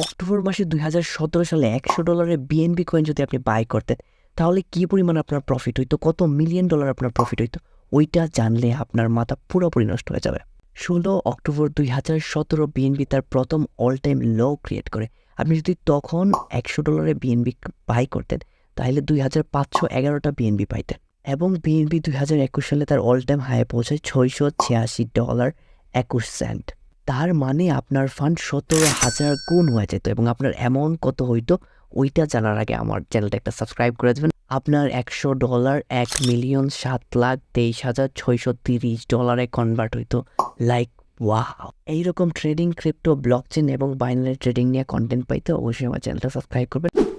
October মাসে 2017 সালে $100 BNB coin যদি আপনি বাই করতেন, তাহলে কি পরিমাণ আপনার প্রফিট হইতো, কত মিলিয়ন ডলার আপনার প্রফিট হইতো, ওইটা জানলে আপনার মাথা পুরোপুরি নষ্ট হয়ে যাবে। 16 অক্টোবর 2017 বিএনবি তার প্রথম অল টাইম লো ক্রিয়েট করে। আপনি যদি তখন $100 বিএনবি বাই করতেন, তাহলে 2511টা বিএনবি পাইতেন। এবং বিএনবি 2021 সালে তার অল টাইম হাই পৌঁছায় $686.21। তার মানে আপনার ফান্ড 17,000 গুণ হয়ে যেত এবং আপনার অ্যামাউন্ট কত হইতো ওইটা জানার আগে আমার চ্যানেলটা একটা সাবস্ক্রাইব করে দেবেন। আপনার $100 $1,07,630 কনভার্ট হইতো। Like wow! এইরকম ট্রেডিং, ক্রিপ্টো, ব্লকচেন এবং বাইনারি ট্রেডিং নিয়ে কন্টেন্ট পাইতে অবশ্যই আমার চ্যানেলটা সাবস্ক্রাইব করবেন।